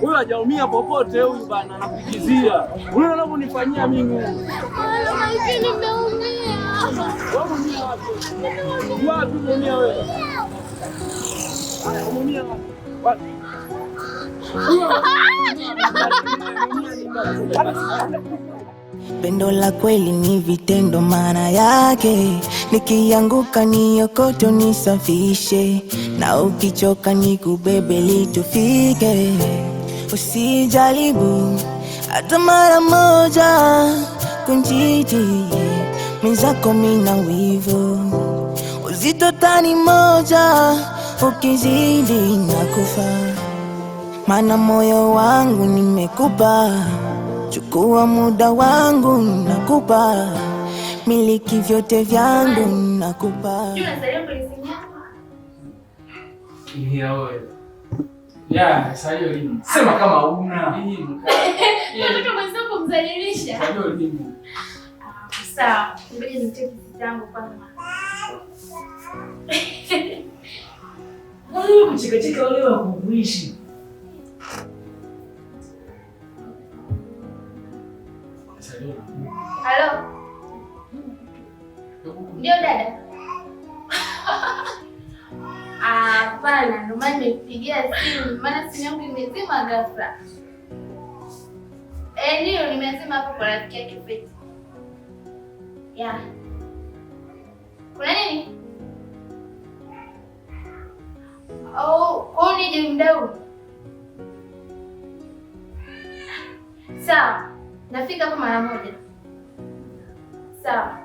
Huyu hajaumia popote huyu bana, anakujizia. Wewe unavyonifanyia mimi. Lakini nimeumia. Wewe umeumia wapi? Wapi umeumia wewe? Umeumia wapi? Pendo la kweli ni vitendo, maana yake nikianguka niokoto nisafishe, na ukichoka nikubebe litufike. Usijaribu hata mara moja kunjiti, mwenzako mina wivu, uzito tani moja, ukizidi nakufa. Mana moyo wangu nimekupa, chukua muda wangu nakupa, miliki vyote vyangu nakupa. Ya, sayo elimu. Sema kama una. Mtoto mwenzako kumzalilisha. Sayo elimu. Sawa, ngoja nicheke kitambo kwanza. Wewe kucheka wale wa kuishi. Halo. Ndio dada. Hapana, ndio maana nimepigia simu, maana simu yangu imezima ghafla. Ndio nimezima hapo kwa rafiki yake Feti. Ya. Kuna nini? Kwa nini mdau? Sawa. Nafika hapo mara moja. Sawa.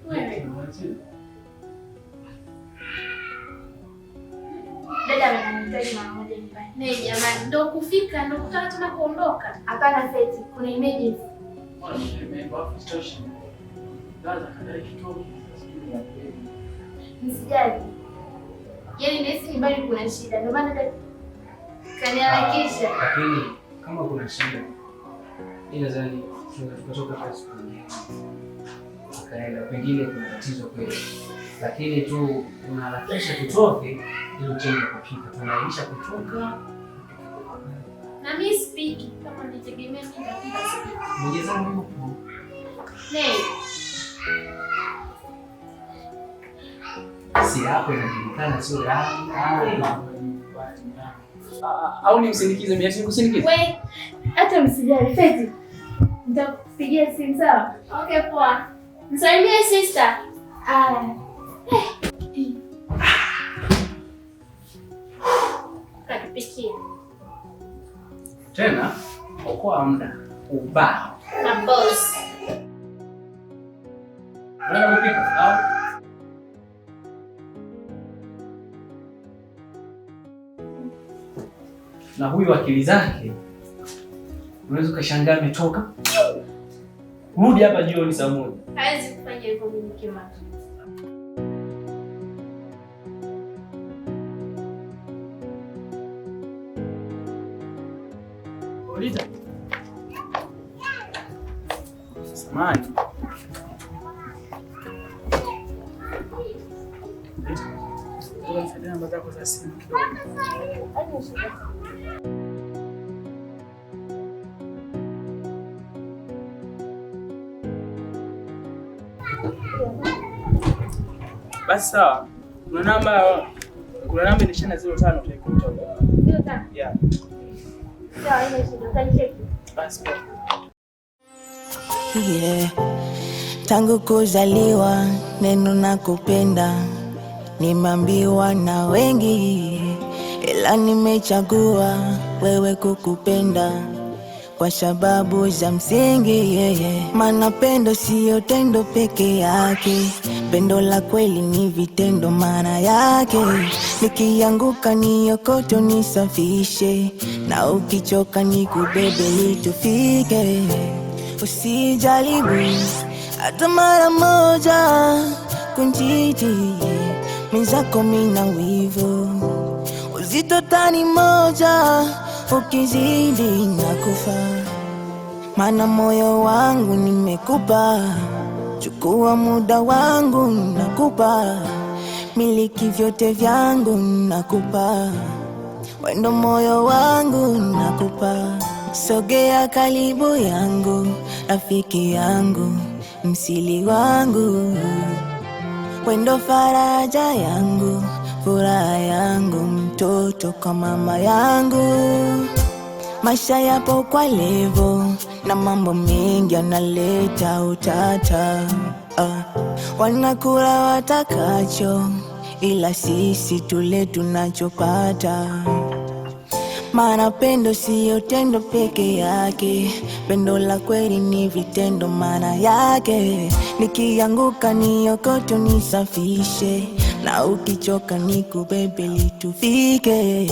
Wewe. Dada ananihitaji mara moja nyumbani. Nee jamani, ndio kufika, ndio kutaka tena kuondoka. Hapana Feti, kuna emergency. Msijali. Yaani nesi nyumbani kuna shida. Ndio maana kaniharakisha. Lakini kama kuna shida, nadhani tukatoka kwa siku nyingine. Akaenda pengine kuna tatizo kweli. Lakini tu tunaharakisha tutoke ili tuende kupika. Tunailisha kutoka. Na mimi speak kama nitegemea mimi nitapika speak. Mjeza yupo. Nee. Si hapo inajulikana sio yangu. Au nimsindikize mimi asikusindikize? Wewe hata msijali Feti. Nitakupigia simu sawa? Okay poa. Msalimie sister. Katupikia. Tena okoa muda ubao. Na boss. Wewe kupika au? Na huyu akili zake unaweza ukashangaa ametoka. Rudi hapa jioni saa moja. Hawezi kufanya hivyo mimi kima. Olita. Samahani. Nisaidie namba zako za simu kidogo. Basi sawa. Kuna namba ni 05 utaikuta. 05? Yeah. Sawa, ile shida utanicheki. Basi. Yeah. Tangu kuzaliwa neno nakupenda nimeambiwa na wengi, ila nimechagua wewe kukupenda kwa sababu za msingi. Maana pendo siyo tendo peke yake, Pendo la kweli ni vitendo, maana yake nikianguka niokote nisafishe, na ukichoka nikubebe litufike. Usijaribu hata mara moja kunjiti, mwenzako mina wivu, uzito tani moja, ukizidi nakufa. Mana moyo wangu nimekupa, chukua muda wangu nakupa, miliki vyote vyangu nakupa, wendo moyo wangu nakupa. Sogea karibu yangu, rafiki yangu, msili wangu, wendo faraja yangu, furaha yangu, mtoto kwa mama yangu. Maisha yapo kwa levo na mambo mengi yanaleta utata. Wanakula watakacho, ila sisi tule tunachopata. Maana pendo siyo tendo peke yake, pendo la kweli ni vitendo, maana yake nikianguka niokote nisafishe, na ukichoka nikubebe litufike.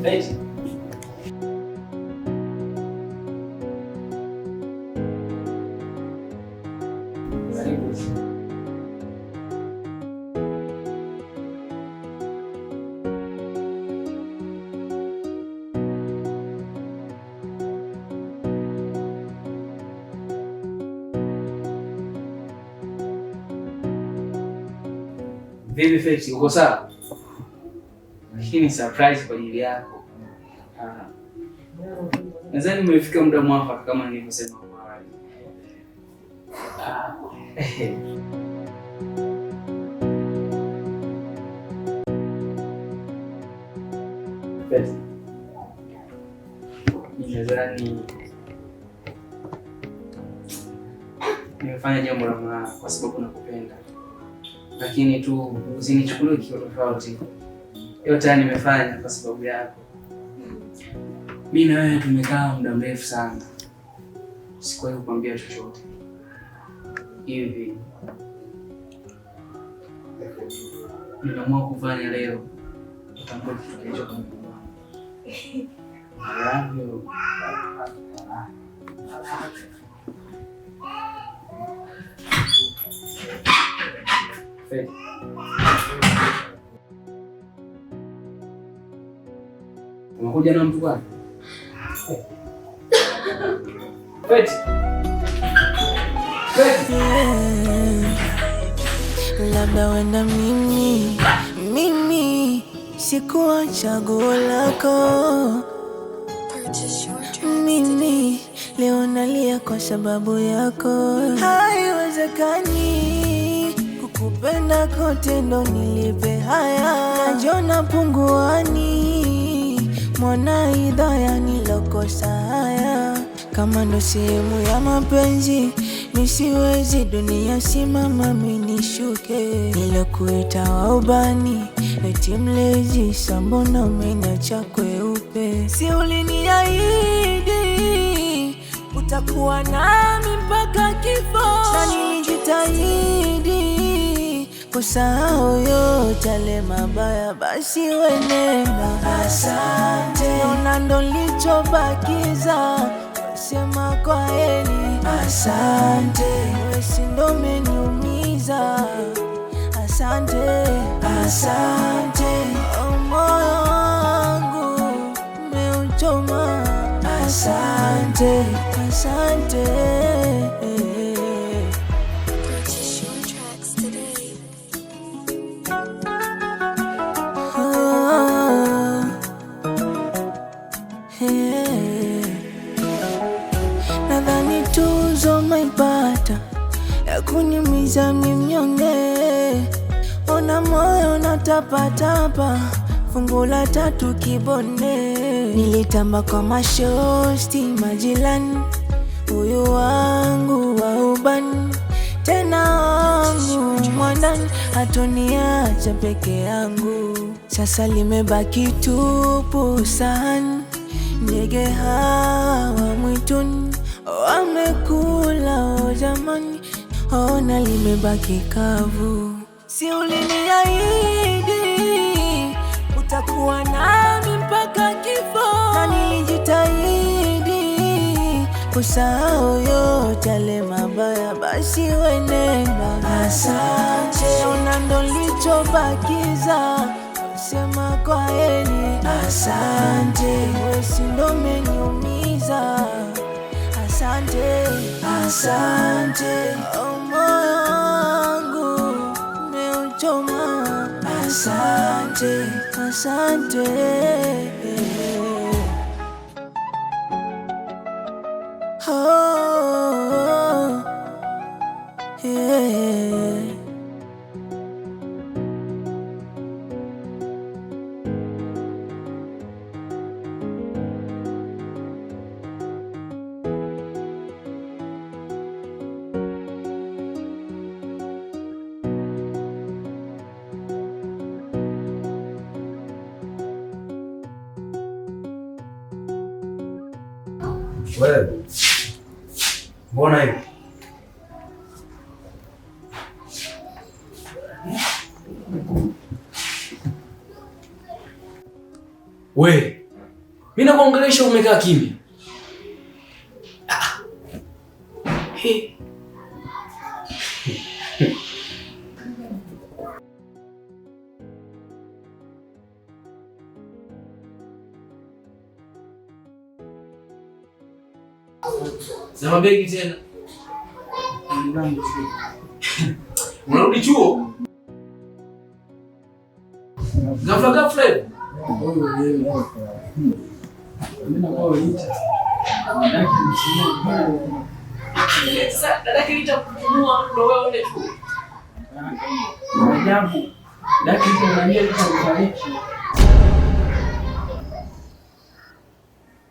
Feti. Vipi Feti, uko sawa? Hii ni surprise kwa ajili yako. Nadhani umefika muda mwafaka kama nilivyosema awali. Feti. Nadhani nimefanya jambo la maana kwa sababu nakupenda. Lakini tu usinichukulie kitu tofauti. Yote nimefanya kwa sababu yako. Mimi na wewe tumekaa muda mrefu sana. Sikuwahi kukwambia chochote. Hivi nimeamua kufanya leo. Utambue kitu hicho kama mwanangu. Feti. Unakuja na mtu gani? Feti. Feti. Labda wenda mimi sikuwa chaguo lako. Mimi leo nalia kwa sababu yako. Haiwezekani kukupenda kote ndo nilipe haya. Najiona punguani, mwana idhaya nilokosa haya. Kama ndo sehemu ya mapenzi, nisiwezi dunia simama minishuke. Nilokuita wa ubani, eti mlezi, sambona umeniacha kweupe. Si uliniahidi utakuwa nami mpaka kifo, na nilijitahidi kusahau yote yale mabaya, basi wenenda. Asante, ona ndo nilichobakiza, sema kwa heri. Asante, wewe si ndo umeniumiza. Asante, asante, moyo wangu umeuchoma. Asante, asante. Nadhani tuzo maipata, ya kunyumiza mnyonge. Ona moyo unatapatapa, fungu la 3 kibonde. Nilitamba kwa mashosti majirani, huyu wangu wa ubani tena wangu mwandani, hatoniacha peke yangu. Sasa limebaki tupu sahani, ndege hawa mwituni wamekula jamani, ona limebaki kavu. Si uliniahidi utakuwa nami mpaka kifo, na nilijitahidi kusahau yote yale mabaya, basi wenenda. Asante, una ndo lichobakiza, sema kwa heri. Asante, wewe si ndo umeniumiza. Asante, asante, moyo wangu umeuchoma. Asante, asante. Oh, yeah. Wewe mbona hivi? We, mimi nakuongelesha umekaa kimya. Hey. Na mabegi tena. Unarudi chuo? Ghafla hivi. Sasa dada nitakufunua ndo wewe uende chuo. Ajabu. Dada unaniambia nitakufariki.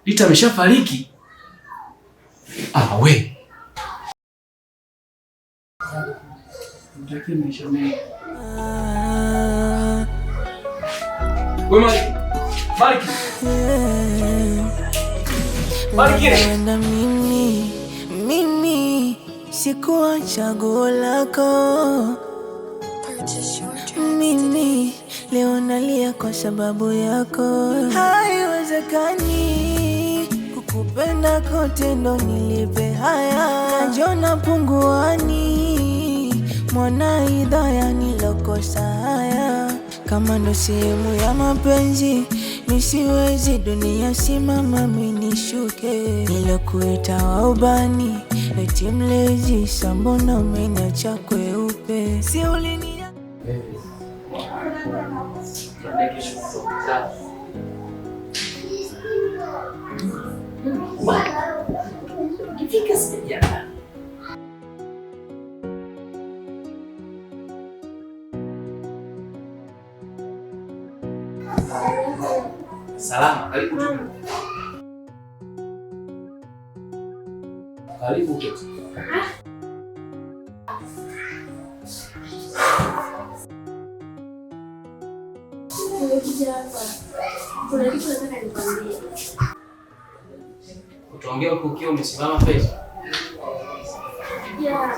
Lita ameshafariki. We. Mtaki maisha mengi. We Maliki. Na mimi sikuwa chaguo lako. Mimi leo nalia kwa sababu yako. Haiwezekani kukupenda kote ndo nilipe haya. Najiona punguani, mwana idhaya nilokosa haya. Kama ndo sehemu ya mapenzi, nisiwezi dunia simama minishuke. Nilokuita wa ubani, eti mlezi, sambona umeniacha kweupe. Si ulinia Salama, karibu. Karibu keti. Utaongea huko ukiwa umesimama pesa? Ya,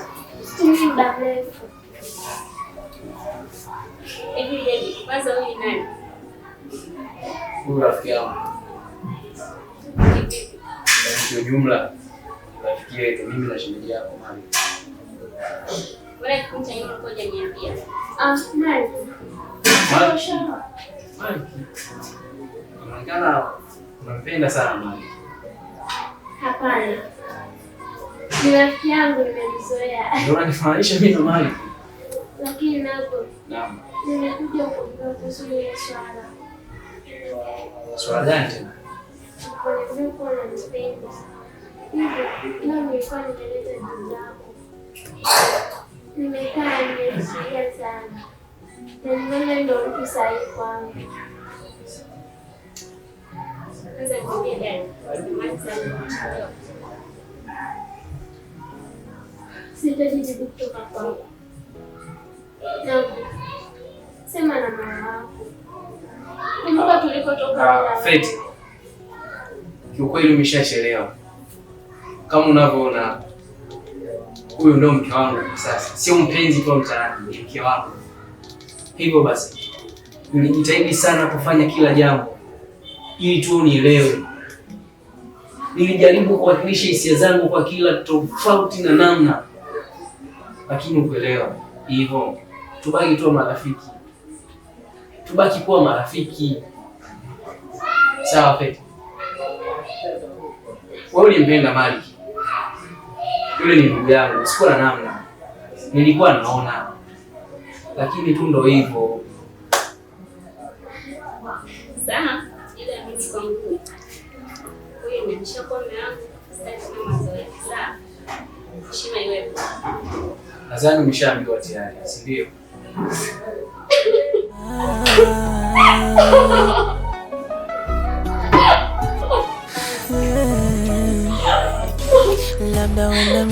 ni muda mrefu. Hivi kwanza wewe ni nani? Huyu rafiki yangu. Kwa jumla rafiki yetu mimi na shemeji yako mali. Wewe kunja hiyo ngoja niambie. Nani? Mali. Unaonekana unampenda sana Mali. Hapana. Ni rafiki yangu nimemzoea. Ndio unanifananisha mimi na Mali. Lakini napo. Naam. Nimekuja kukueleza ile swala. Swala gani tena? Kwa nini unanipenda? Hivi, leo nilikuwa nimeleta jibu lako. Nimekaa nimefikiria sana. Na nimeona ndio mtu sahihi kwangu. Sasa nimeenda. Sitaji jibu kutoka kwako. Sema na mama wako. Kumbuka tulikotoka. Feti, kiukweli umeshachelewa. Kama unavyoona, huyu ndio mke wangu sasa. Sio mpenzi kwa mtaani, ni mke wangu. Hivyo basi, nilijitahidi sana kufanya kila jambo ili tu unielewe. Nilijaribu kuwakilisha hisia zangu kwa kila tofauti na namna, lakini ukuelewa. Hivyo tubaki tu marafiki, tubaki kuwa marafiki. Sawa Feti? Wewe ulimpenda Maliki, yule ni ndugu yangu, sikuwa na namna, nilikuwa naona, lakini tu ndo hivyo. Sawa, ila mimi kwa Mungu. Wewe umeshakuwa mume wangu, sasa kama mazoea. Sawa. Heshima iwepo. Nadhani umeshaambiwa tayari, si ndio? Labda wenda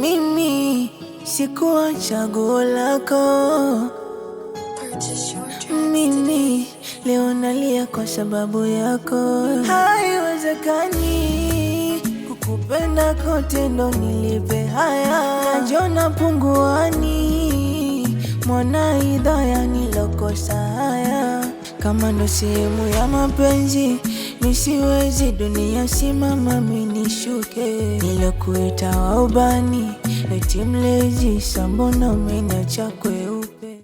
mimi sikuwa chaguo lako. Mimi leo nalia kwa sababu yako. Haiwezekani kukupenda kote ndo nilipe haya. Najona punguani mwana idhaya nilokosa haya. Kama ndo sehemu ya mapenzi nisiwezi dunia simama minishuke. Nilokuita wa ubani eti mlezi, sambona umeniacha kweli?